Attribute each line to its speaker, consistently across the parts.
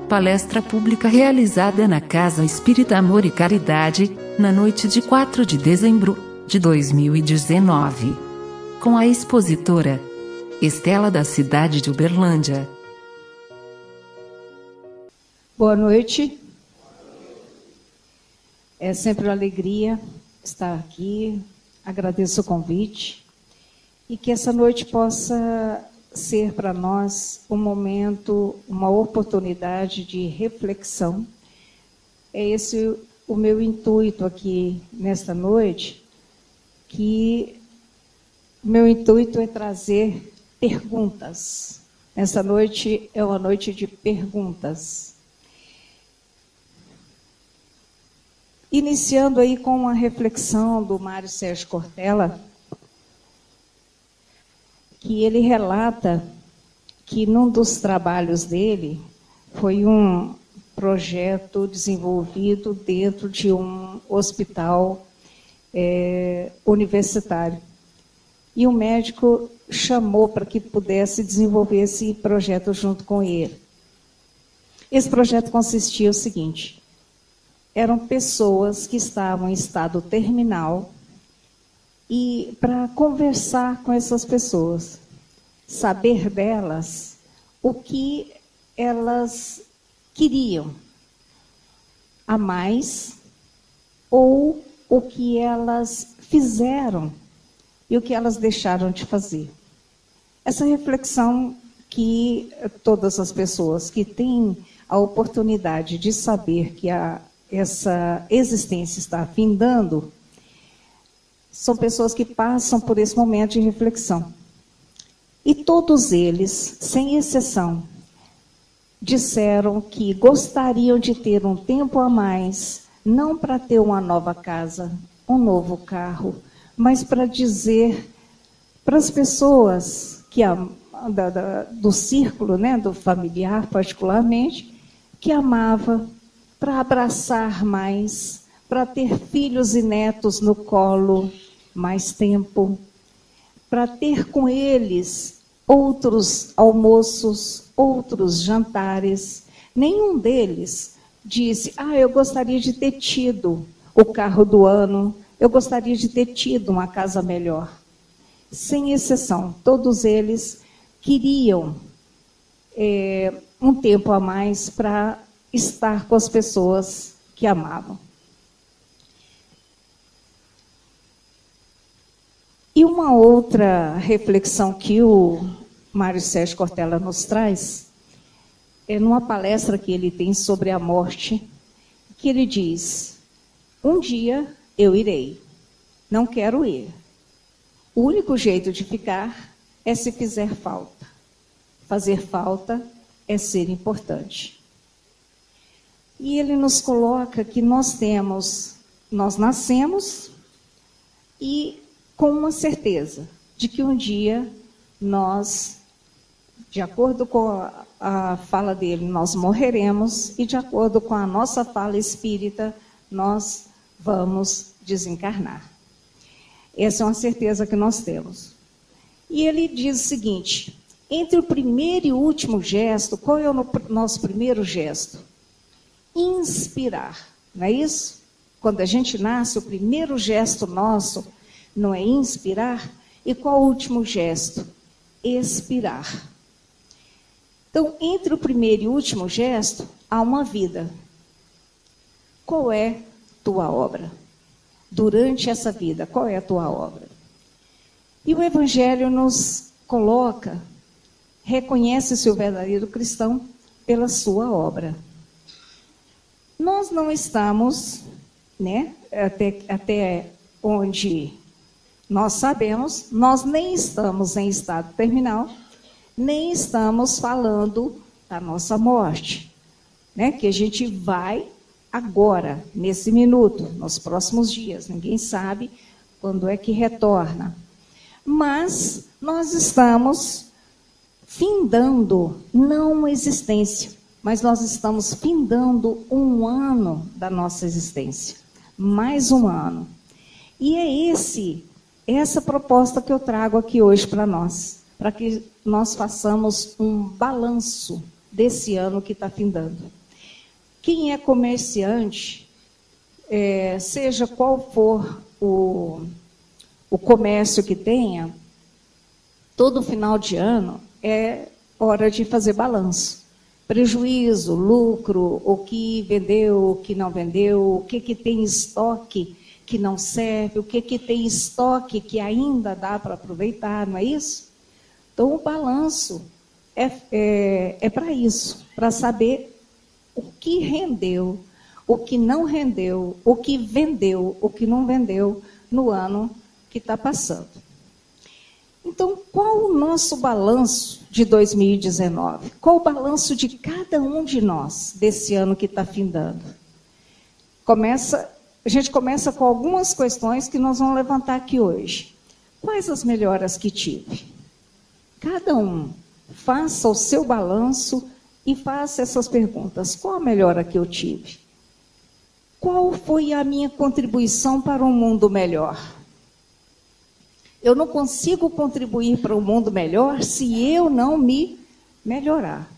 Speaker 1: palestra pública realizada na Casa Espírita Amor e Caridade, na noite de 4 de dezembro de 2019. Com a expositora Estela, da cidade de Uberlândia.
Speaker 2: Boa noite. É sempre uma alegria estar aqui. Agradeço o convite. E que essa noite possa ser para nós um momento, uma oportunidade de reflexão. É esse o meu intuito aqui nesta noite, que meu intuito é trazer perguntas. Essa noite é uma noite de perguntas. Iniciando aí com uma reflexão do Mário Sérgio Cortella, que ele relata que num dos trabalhos dele foi um projeto desenvolvido dentro de um hospital universitário. E o médico chamou para que pudesse desenvolver esse projeto junto com ele. Esse projeto consistia no seguinte: eram pessoas que estavam em estado terminal, e para conversar com essas pessoas, saber delas o que elas queriam a mais, ou o que elas fizeram e o que elas deixaram de fazer. Essa reflexão que todas as pessoas que têm a oportunidade de saber que essa existência está findando, são pessoas que passam por esse momento de reflexão. E todos eles, sem exceção, disseram que gostariam de ter um tempo a mais, não para ter uma nova casa, um novo carro, mas para dizer para as pessoas que do círculo, né, do familiar particularmente, que amava, para abraçar mais, para ter filhos e netos no colo mais tempo, para ter com eles outros almoços, outros jantares. Nenhum deles disse: eu gostaria de ter tido o carro do ano, eu gostaria de ter tido uma casa melhor. Sem exceção, todos eles queriam um tempo a mais para estar com as pessoas que amavam. E uma outra reflexão que o Mário Sérgio Cortella nos traz é numa palestra que ele tem sobre a morte, que ele diz: um dia eu irei, não quero ir. O único jeito de ficar é se fizer falta. Fazer falta é ser importante. E ele nos coloca que nós nascemos e com uma certeza de que um dia nós, de acordo com a fala dele, nós morreremos, e de acordo com a nossa fala espírita, nós vamos desencarnar. Essa é uma certeza que nós temos. E ele diz o seguinte: entre o primeiro e o último gesto, qual é o nosso primeiro gesto? Inspirar, não é isso? Quando a gente nasce, o primeiro gesto nosso não é inspirar? E qual o último gesto? Expirar. Então, entre o primeiro e o último gesto, há uma vida. Qual é tua obra? Durante essa vida, qual é a tua obra? E o Evangelho nos coloca, reconhece-se o verdadeiro cristão pela sua obra. Nós não estamos, né, até onde nós sabemos, nós nem estamos em estado terminal, nem estamos falando da nossa morte, né, que a gente vai agora, nesse minuto, nos próximos dias. Ninguém sabe quando é que retorna. Mas nós estamos findando, não uma existência, mas nós estamos findando um ano da nossa existência. Mais um ano. E é essa proposta que eu trago aqui hoje para nós, para que nós façamos um balanço desse ano que está findando. quem é comerciante, seja qual for o comércio que tenha, todo final de ano é hora de fazer balanço. Prejuízo, lucro, o que vendeu, o que não vendeu, o que tem em estoque que não serve, o que tem em estoque que ainda dá para aproveitar, não é isso? Então, o balanço é para isso, para saber o que rendeu, o que não rendeu, o que vendeu, o que não vendeu no ano que está passando. Então, qual o nosso balanço de 2019? Qual o balanço de cada um de nós desse ano que está findando? A gente começa com algumas questões que nós vamos levantar aqui hoje. Quais as melhoras que tive? Cada um faça o seu balanço e faça essas perguntas. Qual a melhora que eu tive? Qual foi a minha contribuição para um mundo melhor? Eu não consigo contribuir para um mundo melhor se eu não me melhorar.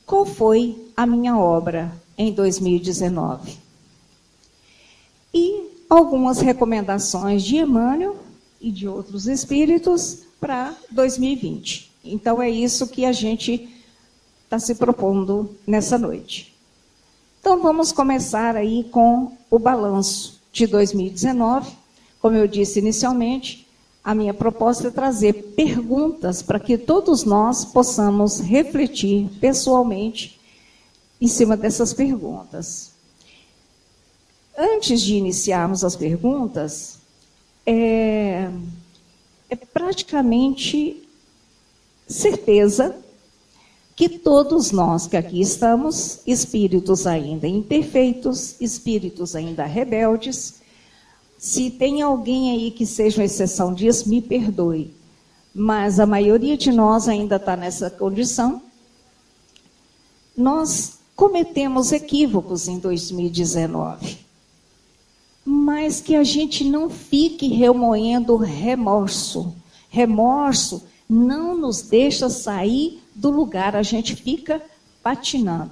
Speaker 2: Qual foi a minha obra em 2019? E algumas recomendações de Emmanuel e de outros espíritos para 2020. Então, é isso que a gente está se propondo nessa noite. Então, vamos começar aí com o balanço de 2019. Como eu disse inicialmente, a minha proposta é trazer perguntas para que todos nós possamos refletir pessoalmente em cima dessas perguntas. Antes de iniciarmos as perguntas, é praticamente certeza que todos nós que aqui estamos, espíritos ainda imperfeitos, espíritos ainda rebeldes, se tem alguém aí que seja uma exceção disso, me perdoe, mas a maioria de nós ainda está nessa condição. Nós cometemos equívocos em 2019, mas que a gente não fique remoendo remorso. Remorso não nos deixa sair do lugar, a gente fica patinando.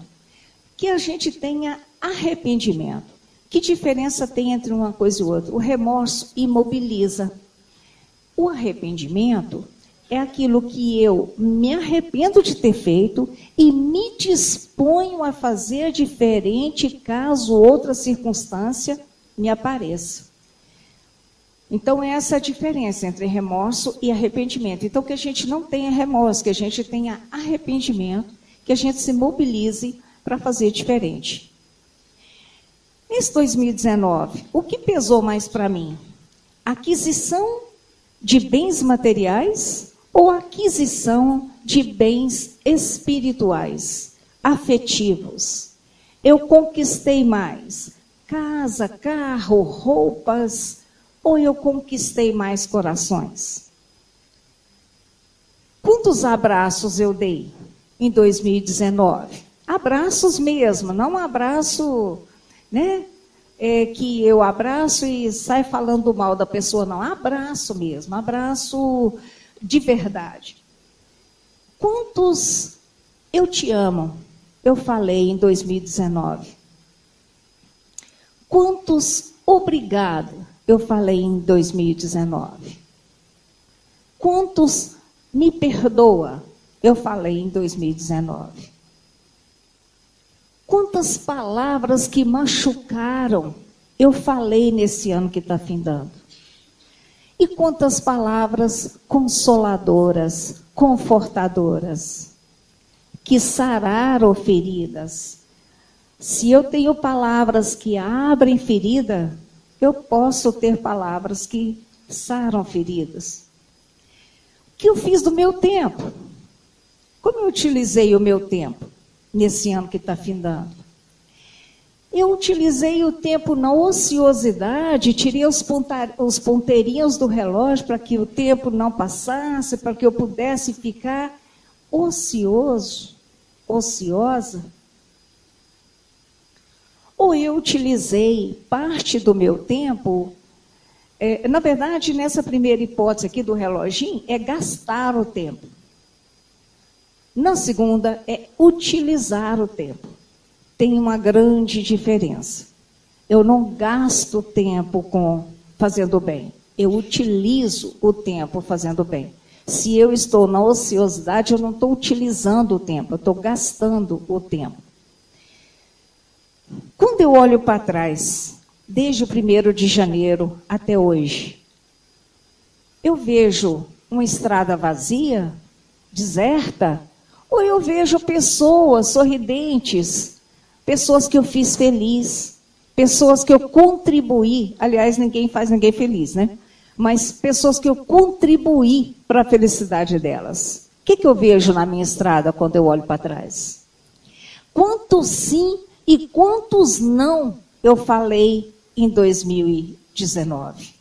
Speaker 2: Que a gente tenha arrependimento. Que diferença tem entre uma coisa e outra? O remorso imobiliza. O arrependimento é aquilo que eu me arrependo de ter feito e me disponho a fazer diferente caso outra circunstância me apareça. Então, essa é a diferença entre remorso e arrependimento. Então, que a gente não tenha remorso, que a gente tenha arrependimento, que a gente se mobilize para fazer diferente. Nesse 2019, o que pesou mais para mim? Aquisição de bens materiais ou aquisição de bens espirituais, afetivos? Eu conquistei mais casa, carro, roupas, ou eu conquistei mais corações? Quantos abraços eu dei em 2019? Abraços mesmo, não um abraço, né? Que eu abraço e sai falando mal da pessoa, não. Abraço mesmo, abraço de verdade. Quantos eu te amo eu falei em 2019? Quantos obrigado eu falei em 2019? Quantos me perdoa eu falei em 2019? Quantas palavras que machucaram eu falei nesse ano que está findando? E quantas palavras consoladoras, confortadoras, que sararam feridas? Se eu tenho palavras que abrem ferida, eu posso ter palavras que saram feridas. O que eu fiz do meu tempo? Como eu utilizei o meu tempo nesse ano que está findando? Eu utilizei o tempo na ociosidade, tirei os ponteirinhos do relógio para que o tempo não passasse, para que eu pudesse ficar ocioso, ociosa. Ou eu utilizei parte do meu tempo, na verdade, nessa primeira hipótese aqui do reloginho, é gastar o tempo. Na segunda, é utilizar o tempo. tem uma grande diferença. Eu não gasto tempo fazendo bem. Eu utilizo o tempo fazendo bem. Se eu estou na ociosidade, eu não estou utilizando o tempo, eu estou gastando o tempo. Quando eu olho para trás, desde o 1º de janeiro até hoje, eu vejo uma estrada vazia, deserta, ou eu vejo pessoas sorridentes, pessoas que eu fiz feliz, pessoas que eu contribuí, aliás, ninguém faz ninguém feliz, né? Mas pessoas que eu contribuí para a felicidade delas. O que eu vejo na minha estrada quando eu olho para trás? Quantos sim e quantos não eu falei em 2019?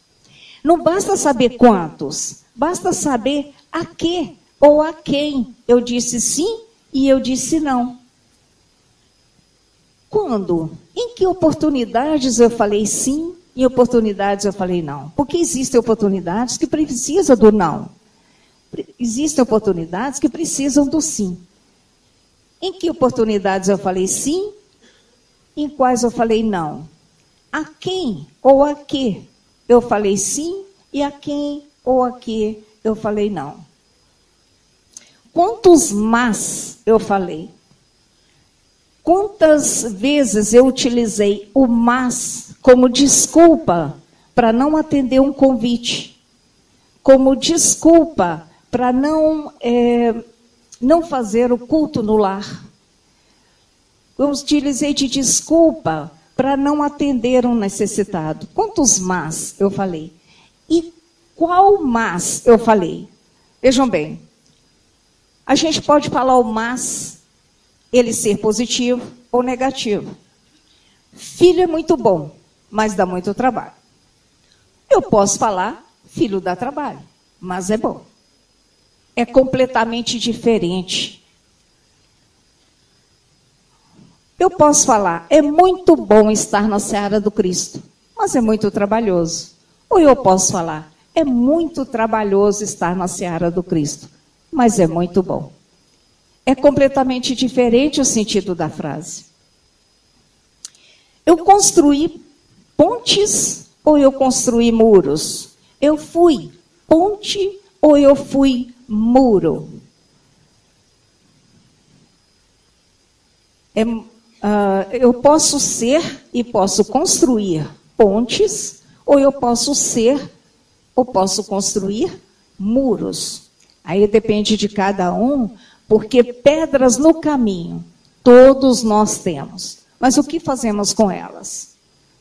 Speaker 2: Não basta saber quantos, basta saber a que ou a quem eu disse sim e eu disse não. Quando? Em que oportunidades eu falei sim e em oportunidades eu falei não? Porque existem oportunidades que precisam do não. Existem oportunidades que precisam do sim. Em que oportunidades eu falei sim? Em quais eu falei não? A quem ou a que eu falei sim e a quem ou a que eu falei não? Quantos mas eu falei? Quantas vezes eu utilizei o mas como desculpa para não atender um convite? Como desculpa para não fazer o culto no lar? Eu utilizei de desculpa para não atender um necessitado. Quantos mas eu falei? E qual mas eu falei? Vejam bem, a gente pode falar o mas, ele ser positivo ou negativo. Filho é muito bom, mas dá muito trabalho. Eu posso falar, filho dá trabalho, mas é bom. É completamente diferente. Eu posso falar, é muito bom estar na seara do Cristo, mas é muito trabalhoso. Ou eu posso falar, é muito trabalhoso estar na seara do Cristo, mas é muito bom. É completamente diferente o sentido da frase. Eu construí pontes ou eu construí muros? Eu fui ponte ou eu fui muro? Eu posso ser e posso construir pontes, ou eu posso ser ou posso construir muros. Aí depende de cada um, porque pedras no caminho todos nós temos. Mas o que fazemos com elas?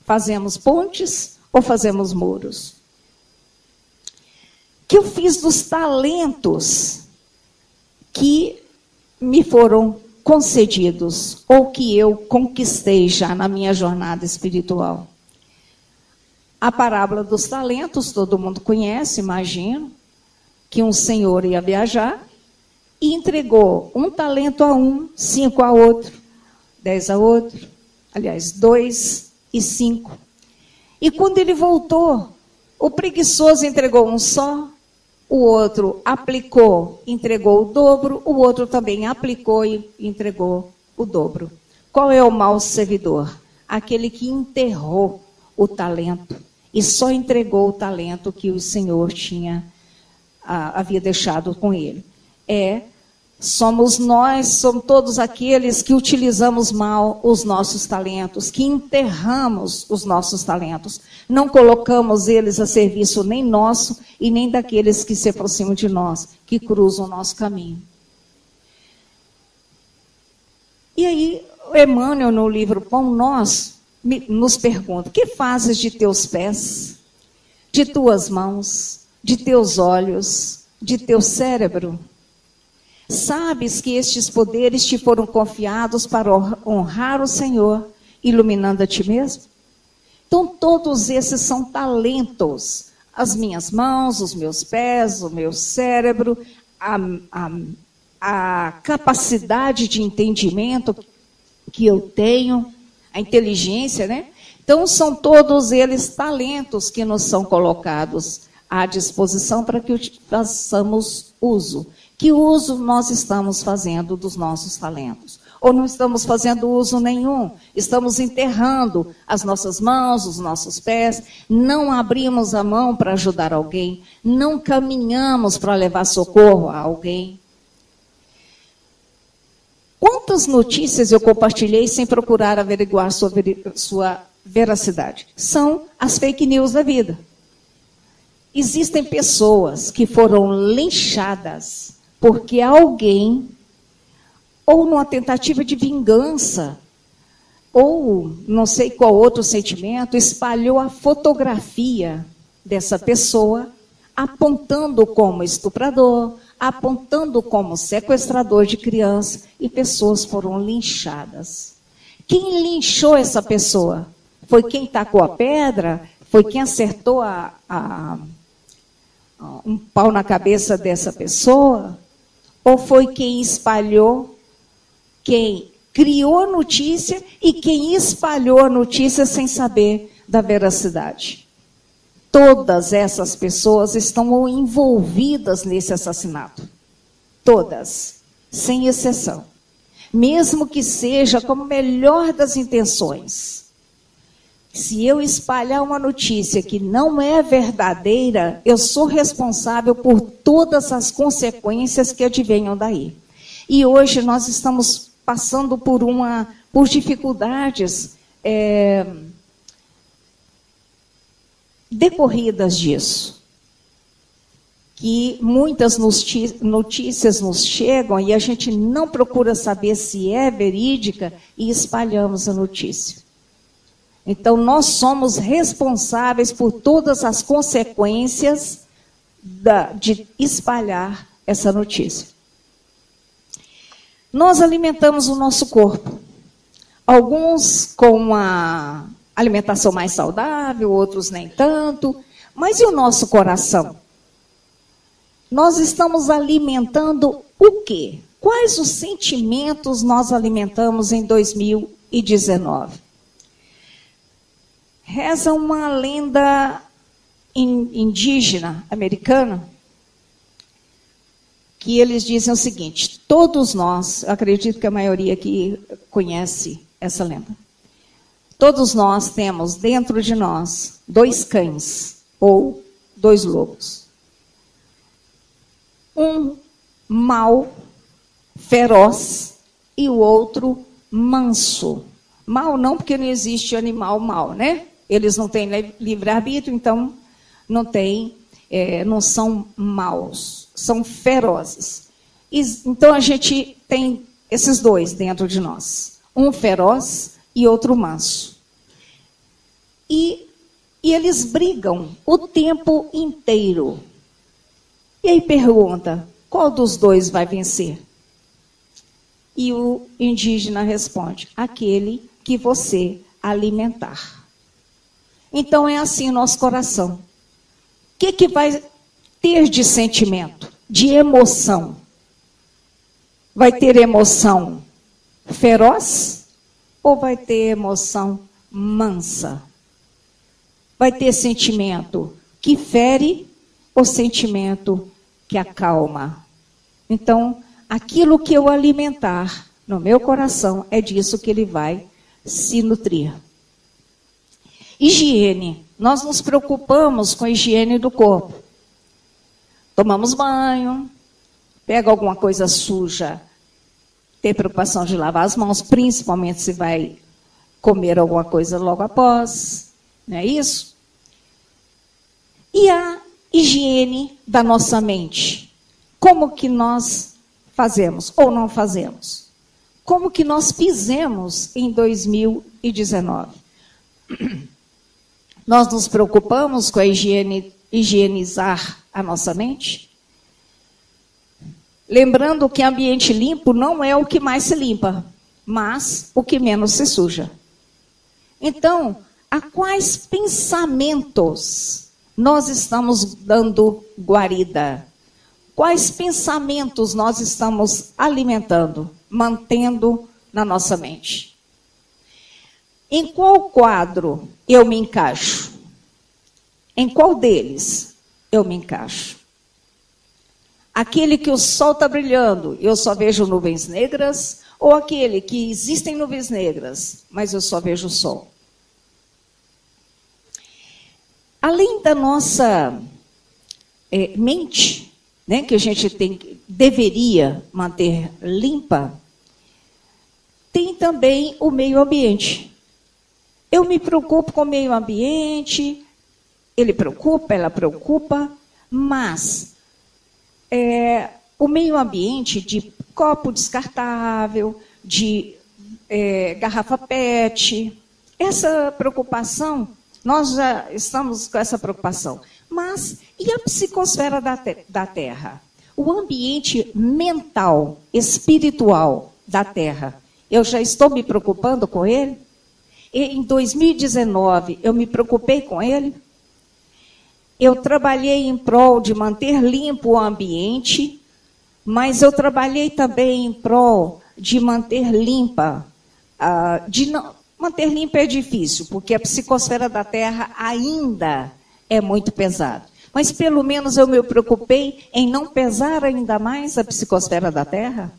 Speaker 2: Fazemos pontes ou fazemos muros? O que eu fiz dos talentos que me foram concedidos ou que eu conquistei já na minha jornada espiritual? A parábola dos talentos, todo mundo conhece, imagino, que um senhor ia viajar e entregou um talento a um, 5 a outro, 10 a outro, aliás, 2 e 5. E quando ele voltou, o preguiçoso entregou um só, o outro aplicou, entregou o dobro, o outro também aplicou e entregou o dobro. Qual é o mau servidor? Aquele que enterrou o talento e só entregou o talento que o Senhor havia deixado com ele. Somos todos aqueles que utilizamos mal os nossos talentos, que enterramos os nossos talentos. Não colocamos eles a serviço nem nosso e nem daqueles que se aproximam de nós, que cruzam o nosso caminho. E aí, Emmanuel, no livro Pão Nosso, nos pergunta: que fazes de teus pés, de tuas mãos, de teus olhos, de teu cérebro? Sabes que estes poderes te foram confiados para honrar o Senhor, iluminando a ti mesmo? Então, todos esses são talentos. As minhas mãos, os meus pés, o meu cérebro, a capacidade de entendimento que eu tenho, a inteligência, né? Então, são todos eles talentos que nos são colocados à disposição para que façamos uso. Que uso nós estamos fazendo dos nossos talentos? ou não estamos fazendo uso nenhum. Estamos enterrando as nossas mãos, os nossos pés, não abrimos a mão para ajudar alguém, não caminhamos para levar socorro a alguém. Quantas notícias eu compartilhei sem procurar averiguar sua veracidade? São as fake news da vida. Existem pessoas que foram linchadas porque alguém, ou numa tentativa de vingança, ou não sei qual outro sentimento, espalhou a fotografia dessa pessoa, apontando como estuprador, apontando como sequestrador de criança, e pessoas foram linchadas. Quem linchou essa pessoa? Foi quem tacou a pedra? Foi quem acertou um pau na cabeça dessa pessoa? Ou foi quem espalhou, quem criou a notícia e quem espalhou a notícia sem saber da veracidade? Todas essas pessoas estão envolvidas nesse assassinato. Todas, sem exceção. Mesmo que seja com a melhor das intenções. Se eu espalhar uma notícia que não é verdadeira, eu sou responsável por todas as consequências que advenham daí. E hoje nós estamos passando por dificuldades decorridas disso. Que muitas notícias nos chegam e a gente não procura saber se é verídica e espalhamos a notícia. Então, nós somos responsáveis por todas as consequências de espalhar essa notícia. Nós alimentamos o nosso corpo. Alguns com uma alimentação mais saudável, outros nem tanto. Mas e o nosso coração? Nós estamos alimentando o quê? Quais os sentimentos nós alimentamos em 2019? Reza uma lenda indígena americana, que eles dizem o seguinte: todos nós, eu acredito que a maioria aqui conhece essa lenda, todos nós temos dentro de nós 2 cães ou 2 lobos. Um mau, feroz, e o outro manso. Mal não, porque não existe animal mau, né? Eles não têm livre-arbítrio, então não são maus, são ferozes. Então a gente tem esses 2 dentro de nós. Um feroz e outro manso. E eles brigam o tempo inteiro. E aí pergunta, qual dos 2 vai vencer? E o indígena responde, aquele que você alimentar. Então é assim o nosso coração. O que vai ter de sentimento, de emoção? Vai ter emoção feroz ou vai ter emoção mansa? Vai ter sentimento que fere ou sentimento que acalma? Então, aquilo que eu alimentar no meu coração é disso que ele vai se nutrir. Higiene. Nós nos preocupamos com a higiene do corpo. Tomamos banho, pega alguma coisa suja, tem preocupação de lavar as mãos, principalmente se vai comer alguma coisa logo após, não é isso? E a higiene da nossa mente? Como que nós fazemos ou não fazemos? Como que nós fizemos em 2019? Nós nos preocupamos com a higienizar a nossa mente? Lembrando que ambiente limpo não é o que mais se limpa, mas o que menos se suja. Então, a quais pensamentos nós estamos dando guarida? Quais pensamentos nós estamos alimentando, mantendo na nossa mente? Em qual quadro eu me encaixo? Em qual deles eu me encaixo? Aquele que o sol está brilhando, eu só vejo nuvens negras, Ou aquele que existem nuvens negras, mas eu só vejo o sol. Além da nossa mente, né, que a gente deveria manter limpa, tem também o meio ambiente. Eu me preocupo com o meio ambiente, ele preocupa, ela preocupa, mas o meio ambiente de copo descartável, de garrafa PET, essa preocupação, nós já estamos com essa preocupação. Mas e a psicosfera da Terra? O ambiente mental, espiritual da Terra, eu já estou me preocupando com ele? Em 2019, eu me preocupei com ele? Eu trabalhei em prol de manter limpo o ambiente, mas eu trabalhei também em prol de manter limpa. Manter limpa é difícil, porque a psicosfera da Terra ainda é muito pesada. Mas pelo menos eu me preocupei em não pesar ainda mais a psicosfera da Terra.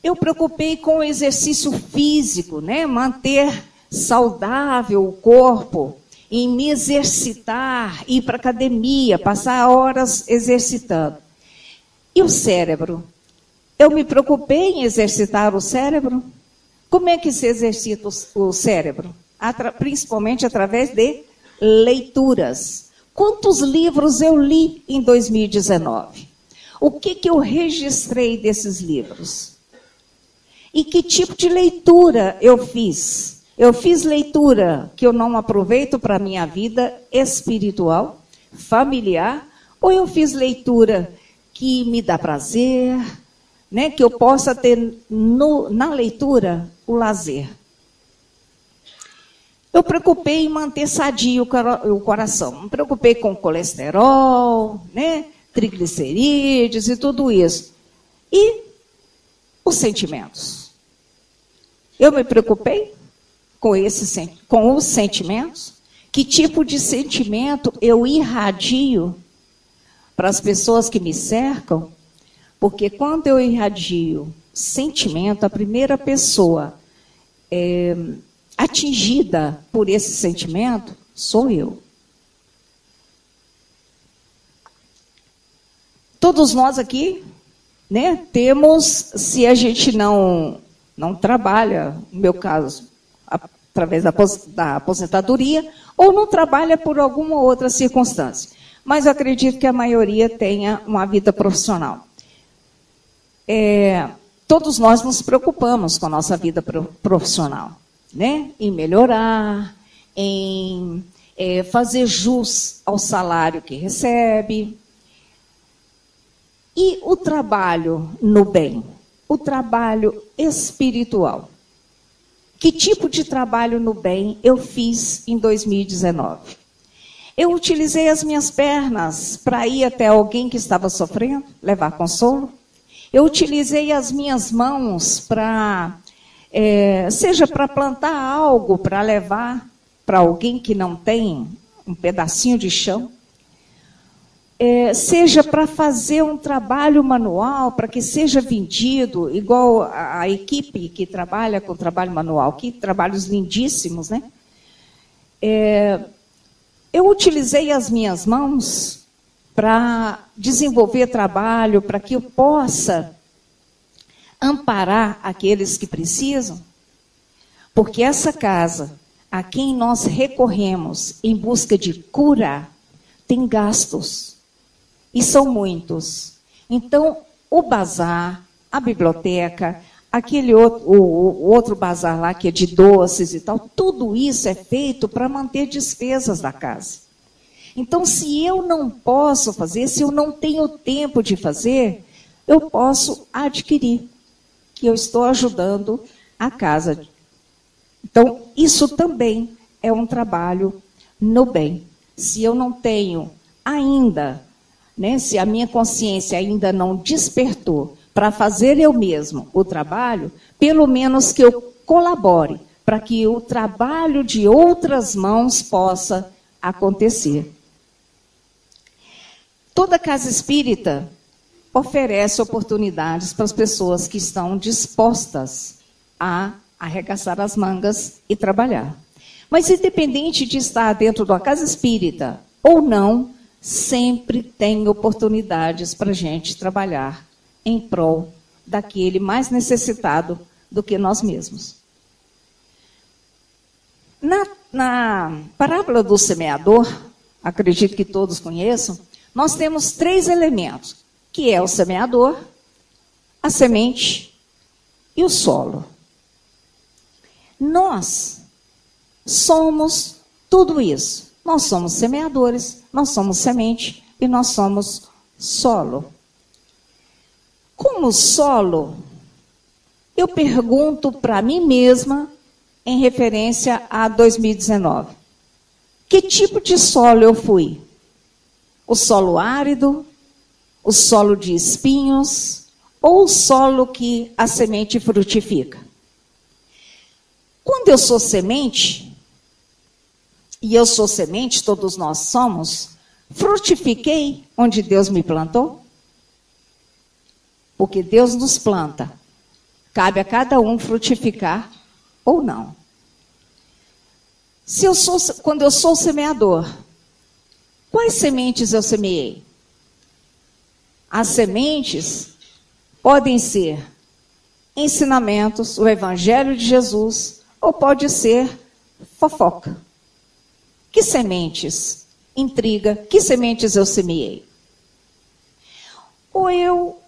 Speaker 2: Eu preocupei com o exercício físico, né? Manter saudável o corpo, em me exercitar, ir para a academia, passar horas exercitando. E o cérebro? Eu me preocupei em exercitar o cérebro? Como é que se exercita o cérebro? Principalmente através de leituras. Quantos livros eu li em 2019? O que eu registrei desses livros? E que tipo de leitura eu fiz? Eu fiz leitura que eu não aproveito para a minha vida espiritual, familiar, ou eu fiz leitura que me dá prazer, né, que eu possa ter na leitura o lazer. Eu preocupei em manter sadio o coração. Me preocupei com colesterol, né, triglicerídeos e tudo isso. E os sentimentos. Eu me preocupei com os sentimentos. Que tipo de sentimento eu irradio para as pessoas que me cercam? Porque quando eu irradio sentimento, a primeira pessoa atingida por esse sentimento sou eu. Todos nós aqui, né, temos, se a gente não trabalha, no meu caso, através da aposentadoria, ou não trabalha por alguma outra circunstância. Mas eu acredito que a maioria tenha uma vida profissional. Todos nós nos preocupamos com a nossa vida profissional, né? Em melhorar, em fazer jus ao salário que recebe. E o trabalho no bem, o trabalho espiritual. Que tipo de trabalho no bem eu fiz em 2019? Eu utilizei as minhas pernas para ir até alguém que estava sofrendo, levar consolo. Eu utilizei as minhas mãos para, seja para plantar algo, para levar para alguém que não tem um pedacinho de chão. Seja para fazer um trabalho manual, para que seja vendido, igual a equipe que trabalha com trabalho manual, que trabalhos lindíssimos, né? Eu utilizei as minhas mãos para desenvolver trabalho, para que eu possa amparar aqueles que precisam, porque essa casa, a quem nós recorremos em busca de cura, tem gastos. E são muitos. Então, o bazar, a biblioteca, aquele outro bazar lá que é de doces e tal, tudo isso é feito para manter despesas da casa. Então, se eu não posso fazer, se eu não tenho tempo de fazer, eu posso adquirir, que eu estou ajudando a casa. Então, isso também é um trabalho no bem. Se eu não tenho ainda, né, se a minha consciência ainda não despertou para fazer eu mesmo o trabalho, pelo menos que eu colabore para que o trabalho de outras mãos possa acontecer. Toda casa espírita, oferece oportunidades para as pessoas que estão dispostas a arregaçar as mangas e trabalhar. Mas independente de estar dentro de uma casa espírita ou não, sempre tem oportunidades para a gente trabalhar em prol daquele mais necessitado do que nós mesmos. Na parábola do semeador, acredito que todos conheçam, nós temos 3 elementos, que é o semeador, a semente e o solo. Nós somos tudo isso. Nós somos semeadores, nós somos semente e nós somos solo. Como solo, eu pergunto para mim mesma em referência a 2019. Que tipo de solo eu fui? O solo árido, o solo de espinhos ou o solo que a semente frutifica? Quando eu sou semente, e eu sou semente, todos nós somos, frutifiquei onde Deus me plantou? Porque Deus nos planta. Cabe a cada um frutificar ou não. Quando eu sou semeador, quais sementes eu semeei? As sementes podem ser ensinamentos, o Evangelho de Jesus, ou pode ser fofoca. Que sementes? Intriga. Que sementes eu semeei? Ou eu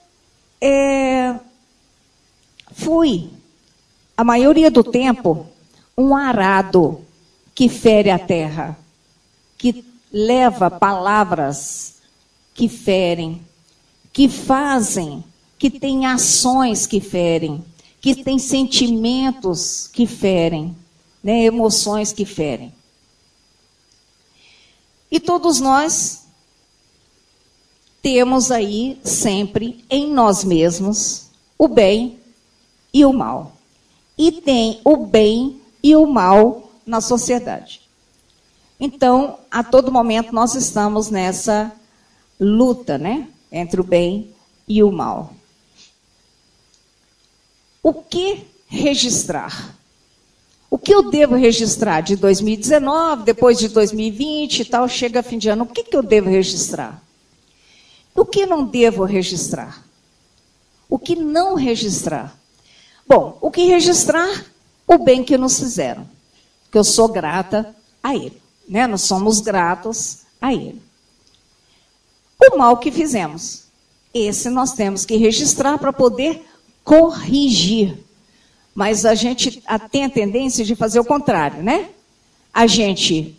Speaker 2: fui, a maioria do tempo, um arado que fere a terra, que leva palavras que ferem, que fazem, que tem ações que ferem, que tem sentimentos que ferem, né, emoções que ferem. E todos nós temos aí sempre em nós mesmos o bem e o mal. E tem o bem e o mal na sociedade. Então, a todo momento nós estamos nessa luta, né, entre o bem e o mal. O que registrar? O que eu devo registrar de 2019, depois de 2020 e tal, chega fim de ano, o que eu devo registrar? O que não devo registrar? O que não registrar? Bom, o que registrar? O bem que nos fizeram. Que eu sou grata a ele. Né? Nós somos gratos a ele. O mal que fizemos. Esse nós temos que registrar para poder corrigir. Mas a gente tem a tendência de fazer o contrário, né? A gente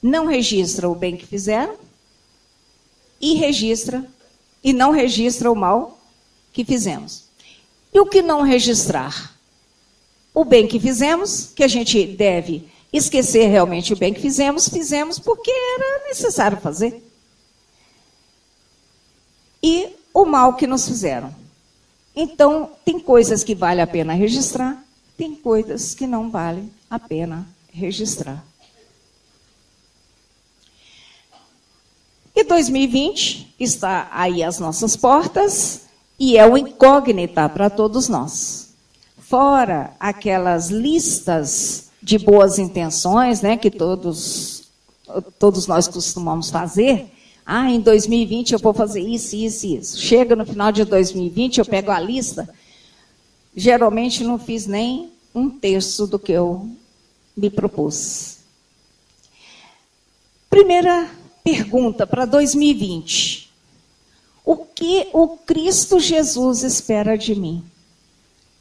Speaker 2: não registra o bem que fizeram e não registra o mal que fizemos. E o que não registrar? O bem que fizemos, que a gente deve esquecer realmente o bem que fizemos porque era necessário fazer. E o mal que nos fizeram. Então, tem coisas que vale a pena registrar, tem coisas que não vale a pena registrar. E 2020 está aí às nossas portas e é uma incógnita para todos nós. Fora aquelas listas de boas intenções, né, que todos nós costumamos fazer. Em 2020 eu vou fazer isso, isso e isso. Chega no final de 2020, eu pego a lista. Geralmente não fiz nem 1/3 do que eu me propus. Primeira pergunta para 2020. O que o Cristo Jesus espera de mim?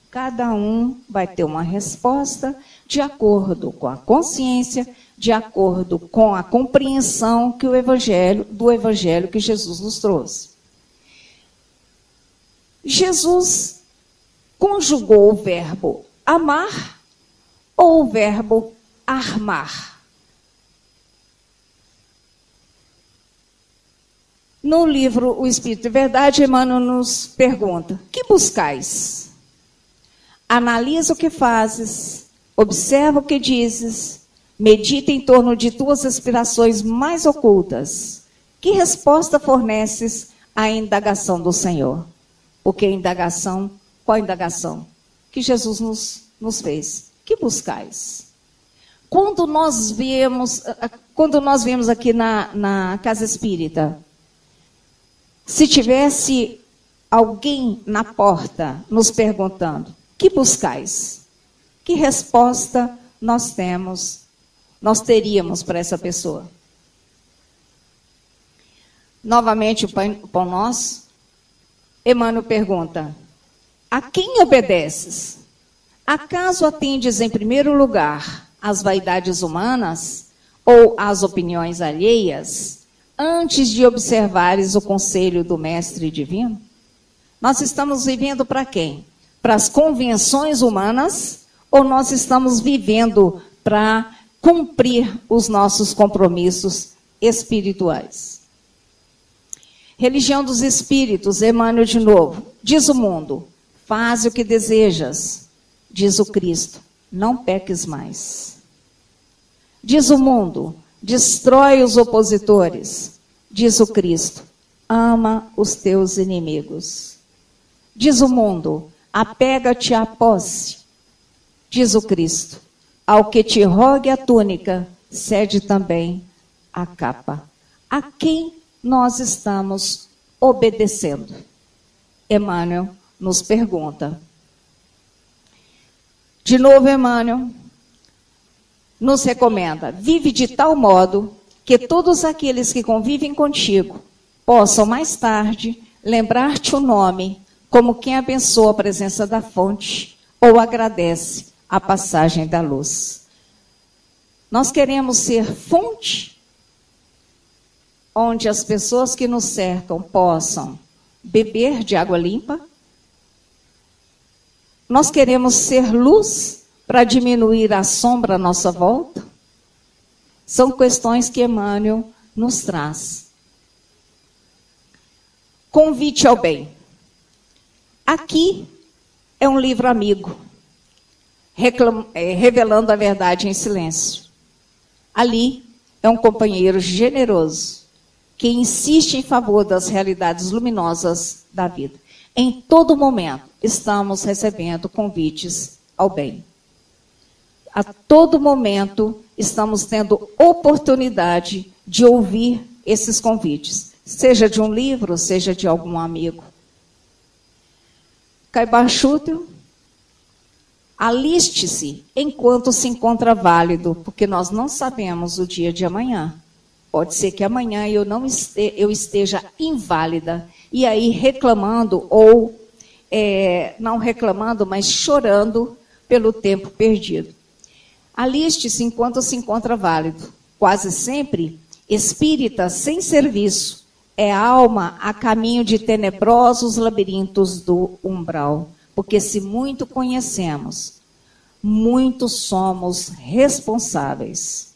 Speaker 2: Cada um vai ter uma resposta de acordo com a consciência, de acordo com a compreensão que do Evangelho que Jesus nos trouxe. Jesus conjugou o verbo amar ou o verbo armar? No livro O Espírito e Verdade, Emmanuel nos pergunta: que buscais? Analisa o que fazes, observa o que dizes, medita em torno de tuas aspirações mais ocultas. Que resposta forneces a indagação do Senhor. Porque qual a indagação? Que Jesus nos fez. Que buscais? Quando nós viemos aqui na Casa Espírita, se tivesse alguém na porta nos perguntando, que buscais? Que resposta nós teríamos para essa pessoa? Novamente, o Pão Nosso, Emmanuel pergunta, a quem obedeces? Acaso atendes em primeiro lugar às vaidades humanas ou às opiniões alheias, antes de observares o conselho do Mestre Divino? Nós estamos vivendo para quem? Para as convenções humanas ou nós estamos vivendo para cumprir os nossos compromissos espirituais? Religião dos Espíritos, Emmanuel de novo. Diz o mundo, faz o que desejas. Diz o Cristo, não peques mais. Diz o mundo, destrói os opositores. Diz o Cristo, ama os teus inimigos. Diz o mundo, apega-te à posse. Diz o Cristo, ao que te rogue a túnica, cede também a capa. A quem nós estamos obedecendo? Emmanuel nos pergunta. De novo, Emmanuel nos recomenda, vive de tal modo que todos aqueles que convivem contigo possam mais tarde lembrar-te o nome como quem abençoa a presença da fonte ou agradece a passagem da luz. Nós queremos ser fonte onde as pessoas que nos cercam possam beber de água limpa. Nós queremos ser luz para diminuir a sombra à nossa volta. São questões que Emmanuel nos traz. Convite ao bem. Aqui é um livro amigo, revelando a verdade em silêncio. Ali é um companheiro generoso, que insiste em favor das realidades luminosas da vida. Em todo momento, estamos recebendo convites ao bem. A todo momento, estamos tendo oportunidade de ouvir esses convites, seja de um livro, seja de algum amigo. Caibachútil, aliste-se enquanto se encontra válido, porque nós não sabemos o dia de amanhã. Pode ser que amanhã eu esteja inválida, e aí reclamando, ou não reclamando, mas chorando pelo tempo perdido. Aliste-se enquanto se encontra válido. Quase sempre, espírita sem serviço, é alma a caminho de tenebrosos labirintos do umbral. Porque se muito conhecemos, muito somos responsáveis.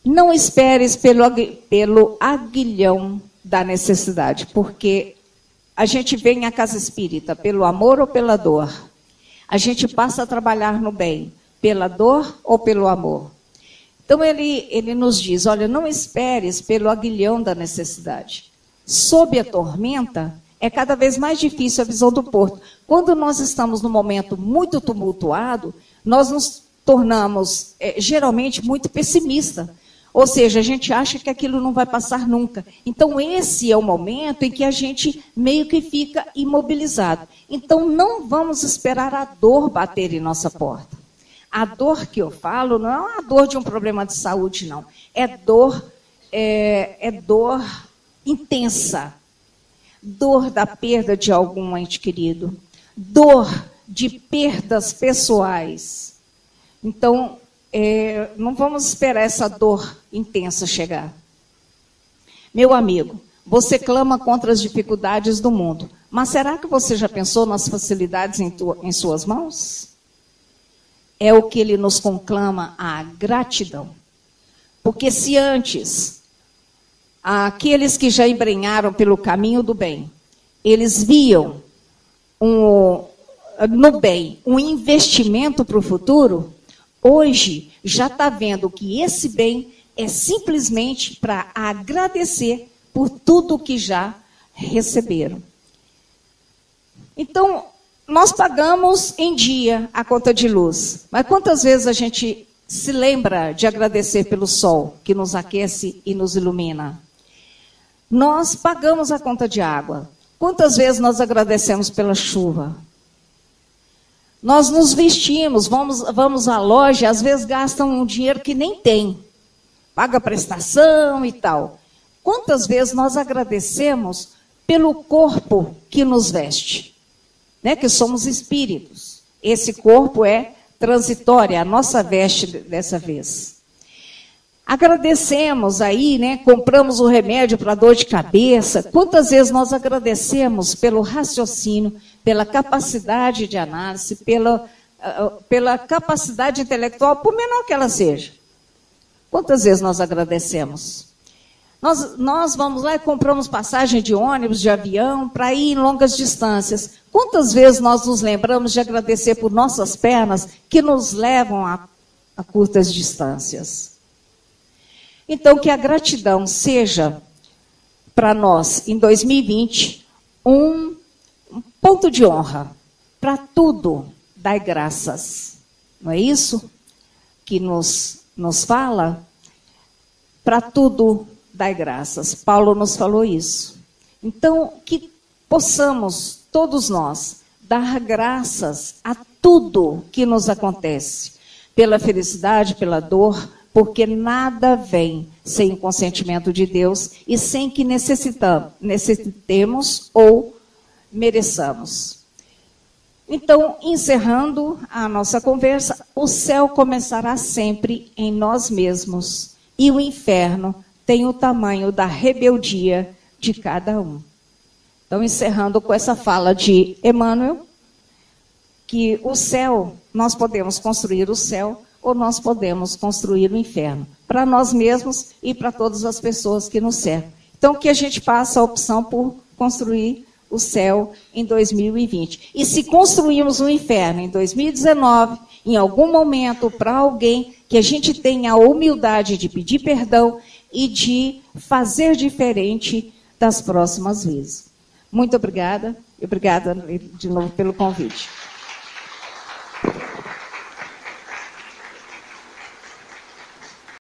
Speaker 2: Não esperes pelo aguilhão da necessidade, porque a gente vem à casa espírita pelo amor ou pela dor. A gente passa a trabalhar no bem, pela dor ou pelo amor. Então ele nos diz, olha, não esperes pelo aguilhão da necessidade. Sob a tormenta, é cada vez mais difícil a visão do porto. Quando nós estamos num momento muito tumultuado, nós nos tornamos geralmente muito pessimistas. Ou seja, a gente acha que aquilo não vai passar nunca. Então, esse é o momento em que a gente meio que fica imobilizado. Então, não vamos esperar a dor bater em nossa porta. A dor que eu falo não é a dor de um problema de saúde, não. É dor intensa. Dor da perda de algum ente querido. Dor de perdas pessoais. Então, não vamos esperar essa dor intensa chegar. Meu amigo, você clama contra as dificuldades do mundo, mas será que você já pensou nas facilidades em suas mãos? É o que ele nos conclama, a gratidão. Porque se antes, aqueles que já embrenharam pelo caminho do bem, eles viam no bem um investimento para o futuro, hoje já está vendo que esse bem é simplesmente para agradecer por tudo que já receberam. Então, nós pagamos em dia a conta de luz, mas quantas vezes a gente se lembra de agradecer pelo sol que nos aquece e nos ilumina? Nós pagamos a conta de água. Quantas vezes nós agradecemos pela chuva? Nós nos vestimos, vamos à loja, às vezes gastam um dinheiro que nem tem. Paga prestação e tal. Quantas vezes nós agradecemos pelo corpo que nos veste? Né? Que somos espíritos. Esse corpo é transitório, a nossa veste dessa vez. Agradecemos aí, né? Compramos o remédio para dor de cabeça. Quantas vezes nós agradecemos pelo raciocínio, pela capacidade de análise, pela capacidade intelectual, por menor que ela seja? Quantas vezes nós agradecemos? Nós vamos lá e compramos passagem de ônibus, de avião, para ir em longas distâncias. Quantas vezes nós nos lembramos de agradecer por nossas pernas que nos levam a curtas distâncias? Então, que a gratidão seja, para nós, em 2020, um ponto de honra. Para tudo, dai graças. Não é isso que nos fala? Para tudo, dai graças. Paulo nos falou isso. Então, que possamos, todos nós, dar graças a tudo que nos acontece. Pela felicidade, pela dor, porque nada vem sem o consentimento de Deus e sem que necessitemos ou mereçamos. Então, encerrando a nossa conversa, o céu começará sempre em nós mesmos e o inferno tem o tamanho da rebeldia de cada um. Então, encerrando com essa fala de Emmanuel, que o céu, nós podemos construir o céu, ou nós podemos construir o inferno, para nós mesmos e para todas as pessoas que nos cercam. Então, que a gente faça a opção por construir o céu em 2020. E se construirmos o inferno em 2019, em algum momento, para alguém, que a gente tenha a humildade de pedir perdão e de fazer diferente das próximas vezes. Muito obrigada, e obrigada de novo pelo convite.